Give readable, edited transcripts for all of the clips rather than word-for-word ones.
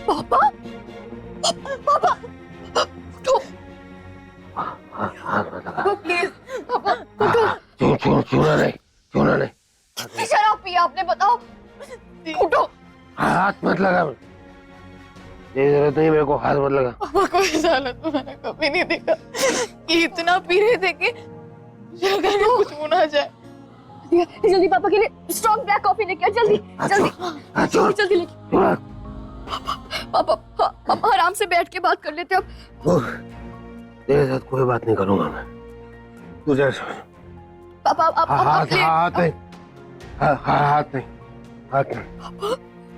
पापा पापा उठो हाथ मत लगा। पापा प्लीज पापा उठो। छूना नहीं, छूना नहीं। कितनी शराब पी आपने बताओ? उठो। हाथ मत लगा। ये जरूरत नहीं, मेरे को हाथ मत लगा। पापा को इस हालत में मैंने कभी नहीं देखा। ये इतना पी रहे थे कि अगर वो कुछ हो ना जाए। जल्दी पापा के लिए स्ट्रॉन्ग ब्लैक कॉफी लेके आ, जल्दी जल्दी जल्दी लेके। पापा पापा आराम से बैठ के बात कर लेते अब। तेरे साथ कोई बात नहीं करूंगा मैं। तुझे पापा आप हाथ नहीं, हाथ नहीं।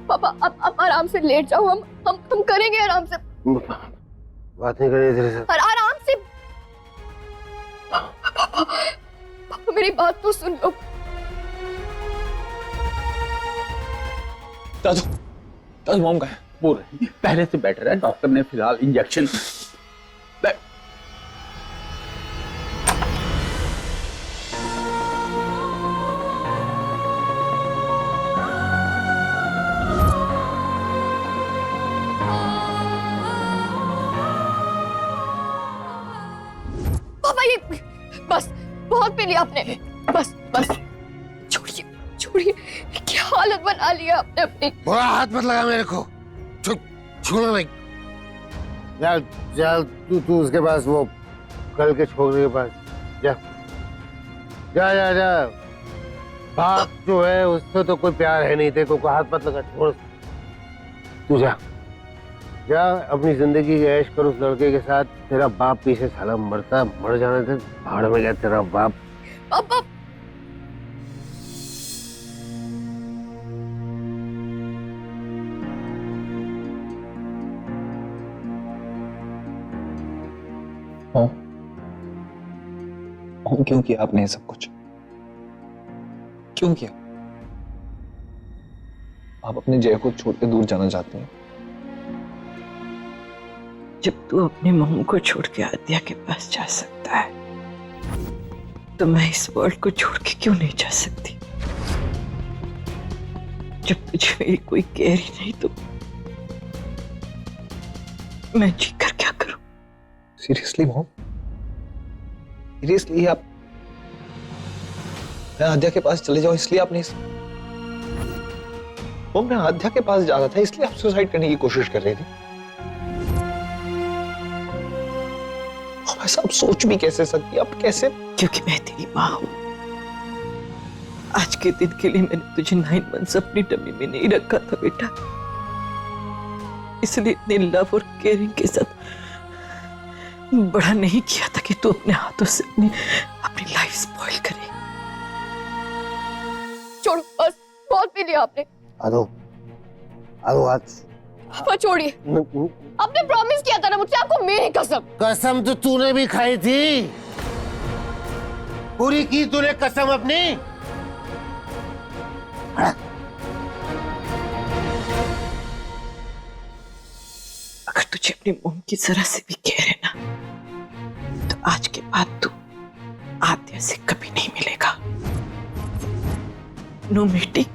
पापा आप आराम से लेट जाओ। हम करेंगे आराम से। बात नहीं करनी तेरे साथ। आराम से। पापा मेरी बात तो सुन लो। दादू मॉम का है, बोल रहे पहले से बेटर है। डॉक्टर ने फिलहाल इंजेक्शन पापा ये बस बहुत पी लिया आपने। बस बस छोड़िए छोड़िए। क्या हालत बना लिया आपने अपनी। बुरा हाथ मत लगा मेरे को। छूना नहीं। चल चल तू उसके पास, वो कल के छोकरे के पास जा जा जा जा। बाप जो है उससे तो कोई प्यार है नहीं, तेरे को हाथ मत लगा। छोड़ तू जा जा, अपनी जिंदगी की ऐश कर उस लड़के के साथ। तेरा बाप पीछे साला मरता, मर जाने से भाड़ में गया तेरा बाप। पापा क्यों किया आपने ये सब कुछ? क्यों किया? आप अपने जय को छोड़ के दूर जाना चाहते हैं? जब तू अपनी मम्मी को छोड़ के आद्या के पास जा सकता है, तो मैं इस वर्ल्ड को छोड़ के क्यों नहीं जा सकती? जब मुझे मेरी कोई केयर ही नहीं, तो मैं जी कर क्या करूं? सीरियसली मॉम, सीरियसली आप मैं आद्या के पास चले जाओ इसलिए आपने मॉम, मैं आद्या के पास जा रहा था इसलिए आप सुसाइड करने की कोशिश कर रही थी? ऐसा आप सोच भी कैसे सकती? आप कैसे? क्योंकि मैं तेरी माँ हूं। आज के दिन के लिए मैंने तुझे 9 मंथ्स अपनी टमी में नहीं रखा था बेटा, इसलिए इतने लव और केयरिंग के साथ बड़ा नहीं किया था कि तू अपने हाथों से अपनी लाइफ स्पॉइल करे। छोड़ो बस, बहुत पी लिया आपने। आदो आदो आज पापा छोड़िए। आपने प्रॉमिस किया था ना मुझसे, आपको मेरी कसम। कसम तो तूने भी खाई थी, पूरी की तूने कसम अपनी। अगर तुझे अपनी मॉम की जरा से भी केयर है ना, तो आज के बाद तू आद्या से कभी नहीं मिलेगा। नो मीटिंग,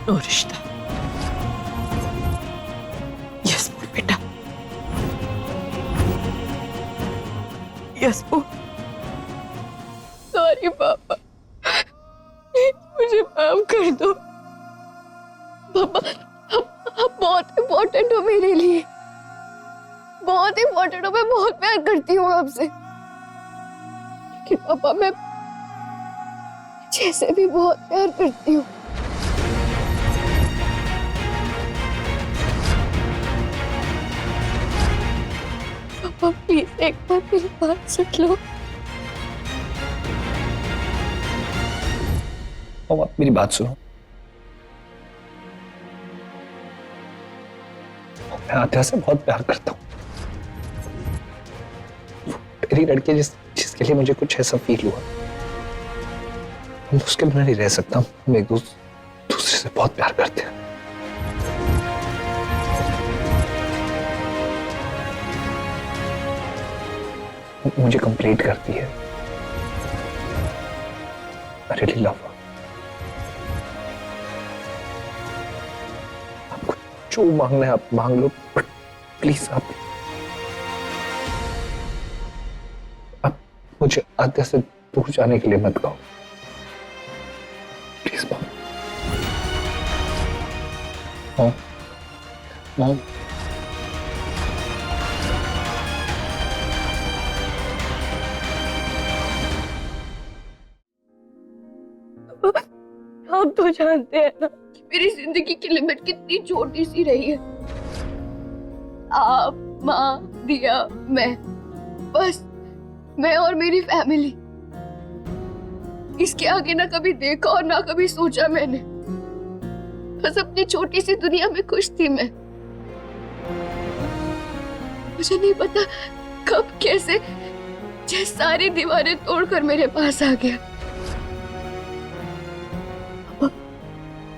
नो रिश्ता। यस बोल बेटा, यस बोल। सॉरी पापा, मुझे माफ कर दो। पापा आप बहुत इम्पोर्टेंट हो मेरे लिए, बहुत इम्पोर्टेंट हो। मैं बहुत प्यार करती हूँ आपसे, लेकिन पापा मैं जैसे भी बहुत प्यार करती हूँ। पापा प्लीज एक बार मेरी बात सुन लो। मॉम आप मेरी बात सुनो। मैं आद्या से बहुत प्यार करता हूँ। मेरी लड़की जिसके लिए मुझे कुछ ऐसा फील हुआ, मैं उसके बिना नहीं रह सकता। हम एक दूसरे से बहुत प्यार करते हैं। मुझे कंप्लीट करती है। I really love her. आपको जो मांगना है आप मांग लो, बट प्लीज आप मुझे आद्या से दूर जाने के लिए मत कहो, प्लीज मॉम। मॉम आप तो जानते हैं ना मेरी जिंदगी की लिमिट कितनी छोटी सी रही है। आप, माँ, दिया, मैं, बस मैं और मेरी फैमिली। इसके आगे ना कभी देखा और ना कभी सोचा मैंने। बस अपनी छोटी सी दुनिया में खुश थी मैं। मुझे नहीं पता कब कैसे ये सारी दीवारें तोड़कर मेरे पास आ गया।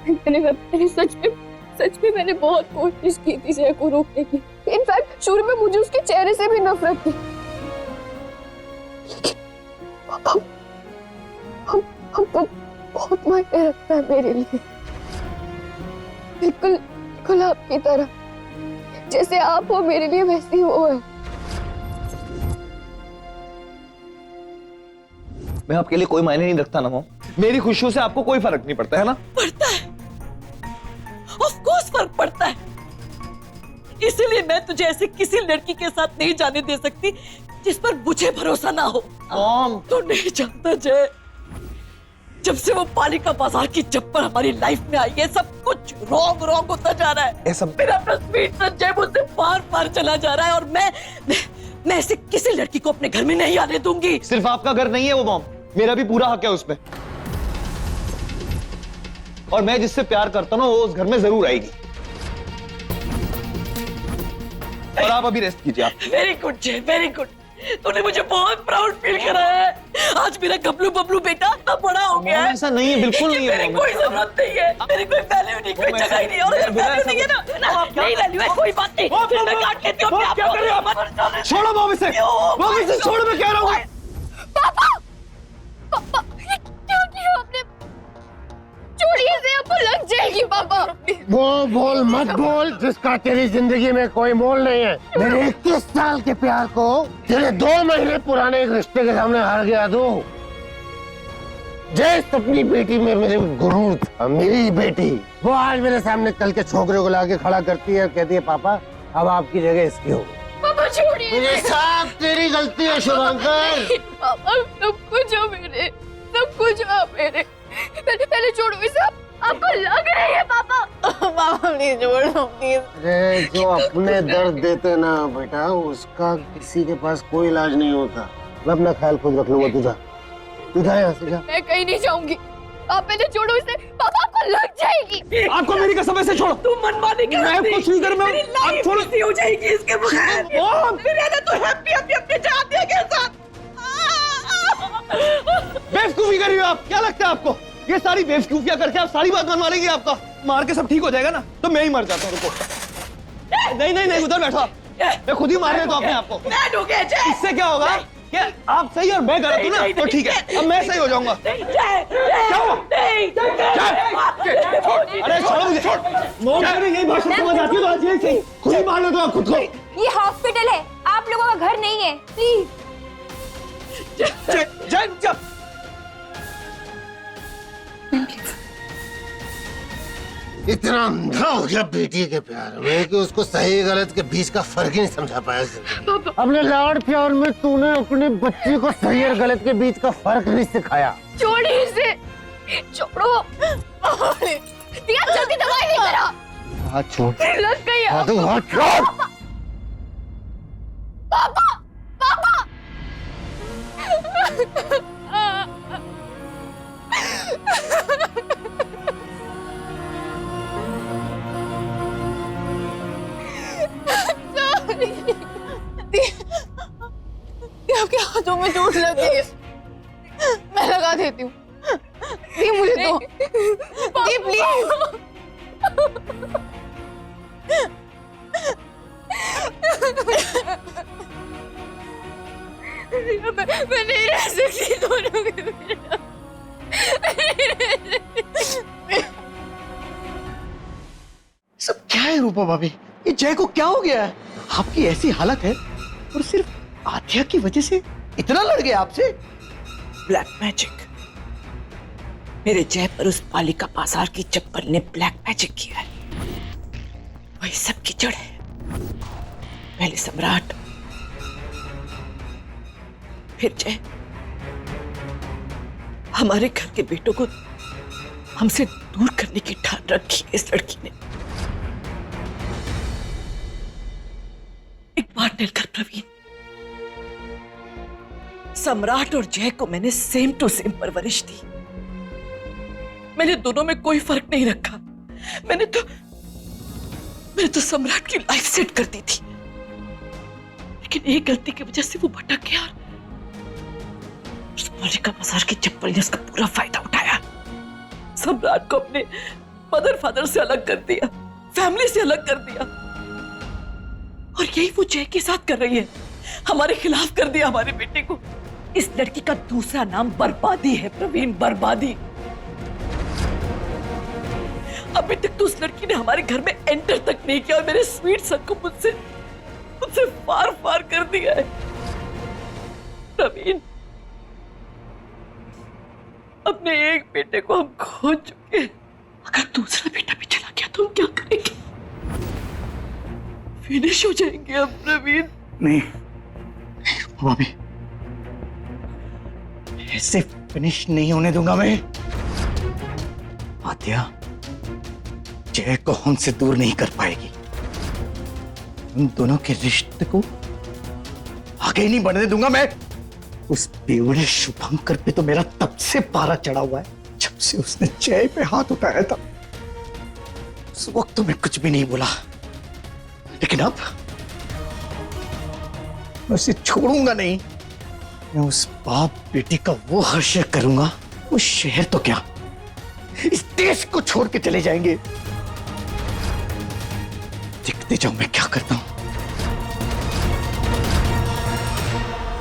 मैंने सच में मैंने बहुत कोशिश की थी जय को रोकने की। इनफैक्ट शुरू में मुझे उसके चेहरे से भी नफरत थी, लेकिन हम बहुत मायने रखता है मेरे लिए। बिल्कुल आपकी तरह, जैसे आप हो मेरे लिए वैसे ही वो है। मैं आपके लिए कोई मायने नहीं रखता ना मॉम। मेरी खुशियों से आपको कोई फर्क नहीं पड़ता है ना? पड़ता है, ऑफ कोर्स फर्क पड़ता है। इसीलिए मैं तुझे ऐसे किसी लड़की के साथ नहीं जाने दे सकती जिस पर मुझे भरोसा ना हो। मॉम तू नहीं जानता जय, जब से वो पालिका बाजार की चप्पल हमारी लाइफ में आई है, सब कुछ रॉन्ग होता जा रहा है। ऐसा मेरा अपना स्वीट संजय मुझसे पार चला जा रहा है और मैं ऐसे किसी लड़की को अपने घर में नहीं आने दूंगी। सिर्फ आपका घर नहीं है वो मॉम, मेरा भी पूरा हक है उसमें। और मैं जिससे प्यार करता हूँ वो उस घर में जरूर आएगी। और आप अभी रेस्ट कीजिए। आप वेरी गुड जय, वेरी गुड। तूने मुझे बहुत प्राउड फील कराया है। आज मेरा गबलू बबलू बेटा इतना बड़ा हो गया है। ऐसा नहीं है, बिल्कुल नहीं है। मेरी कोई जरूरत नहीं है, मेरी कोई वैल्यू नहीं, कोई जगह ही नहीं। और वैल्यू नहीं है ना, नहीं वैल्यू है, कोई बात नहीं। मैं काट लेती हूँ अपने आप को। छोड़ो मॉम इसे, मॉम इसे छोड़ो, मैं कह रहा हूँ। पापा ये क्या किया आपने? छोड़िए इसे, आपको लग जाएगी पापा। वो बोल मत बोल जिसका तेरी जिंदगी में कोई मोल नहीं है। मेरे 21 साल के प्यार को तेरे 2 महीने पुराने एक रिश्ते के सामने हार गया तू। जय अपनी बेटी में मेरे गुरूर था, मेरी बेटी। वो आज मेरे सामने कल के छोकरे को लाके खड़ा करती है और कहती है पापा अब आपकी जगह इसकी होगी। पापा छोड़िए। मेरे साथ तेरी गलती है शुभंकर। पापा सब कुछ हो मेरे, सब कुछ हो मेरे। पहले छोड़ो इसे। आपको लग रही है पापा? पापा प्लीज छोड़ो प्लीज। अरे जो अपने दर्द देते ना बेटा, उसका किसी के पास कोई इलाज नहीं होता। मैं अपना ख्याल खुद रख लूंगा। तू जा यहाँ से जा। मैं कहीं नहीं जाऊंगी। आप पहले छोड़ो इसे पापा, आपको लग जाएगी। आपको मेरी कसम से छोड़ो। तू मनमानी कर। मैं कुछ नहीं कर, मेरी लाइफ इजी हो जाएगी इसके बगैर। फिर रहना तो हैप्पी अपने जातियों के साथ। बेवकूफी कर रही हो आप। क्या लगता है आपको ये सारी बेवकूफियां करके आप सारी बात मनवा लेंगे? आपका मार के सब ठीक हो जाएगा ना? तो मैं ही मर जाता हूँ। रुको। नहीं उधर बैठो आप। मैं खुद ही मार देता हूँ अपने आप को। इससे क्या होगा कि आप सही और मैं गलत हूँ ना? तो ठीक है, अब मैं सही हो जाऊंगा। क्या हुआ? अरे छोड़ो मुझे। मोम अगर यही भाषा समझ आती है तो आज यही सही खुद ही मार लेता हूँ खुद को। ये हॉस्पिटल है, आप लोगों का घर नहीं है, प्लीज। इतना अंधा हो गया बेटी के प्यार में कि उसको सही गलत के बीच का फर्क ही नहीं समझा पाया। अपने लाड प्यार में तूने अपने बच्चे को सही और गलत के बीच का फर्क नहीं सिखाया। छोड़िए इसे, छोड़ो। दिया जल्दी दवाई लेकर आ। हाथ छोड़। लग गई हाथ छोड़। पापा पापा। आपके हाथों में चोट लग गई है, मैं लगा देती हूँ। दी मुझे दो, दी प्लीज। मैं नहीं रह सकती दोनों के बिना। सब क्या है रूपा भाभी? ये जय को क्या हो गया है? आपकी ऐसी हालत है और सिर्फ आध्या की वजह से इतना लड़ गए आपसे? Black magic. मेरे जय पर उस पालिका बाजार की चप्पल ने ब्लैक मैजिक किया है। वही सब की जड़ है। पहले सम्राट, फिर जय। हमारे घर के बेटों को हमसे दूर करने की ठान रखी है इस लड़की ने। एक बात टेलकर प्रवीण, सम्राट और जय को मैंने सेम टू सेम परवरिश दी। मैंने दोनों में कोई फर्क नहीं रखा। मैंने तो सम्राट की लाइफ सेट कर दी थी, लेकिन एक गलती की वजह से वो भटक गया और उस पालिका बाजार की चप्पल ने उसका पूरा फायदा उठाया। सम्राट को अपने मदर फादर से अलग कर दिया, फैमिली से अलग कर दिया, और यही वो जय के साथ कर रही है। हमारे खिलाफ कर दिया हमारे बेटे को। इस लड़की का दूसरा नाम बर्बादी है प्रवीण, बर्बादी। अभी तक तो उस लड़की ने हमारे घर में एंटर तक नहीं किया और मेरे स्वीट सन को मुझसे फार फार कर दिया है। प्रवीण, अपने एक बेटे को हम खो चुके हैं। अगर दूसरा बेटा भी चला गया तो हम क्या करेंगे? फिनिश हो जाएंगे अब प्रवीण। नहीं भाभी, ऐसे फिनिश नहीं होने दूंगा मैं। आद्या जय को हमसे दूर नहीं कर पाएगी। उन दोनों के रिश्ते को आगे नहीं बढ़ने दूंगा मैं। उस बेवड़े शुभंकर पे तो मेरा तब से पारा चढ़ा हुआ है जब से उसने जय पे हाथ उठाया था। उस वक्त तो मैं कुछ भी नहीं बोला, लेकिन अब मैं उसे छोड़ूंगा नहीं। मैं उस बाप बेटी का वो हर्ष करूंगा, उस शहर तो क्या इस देश को छोड़ के चले जाएंगे। देखते जाओ मैं क्या करता हूं।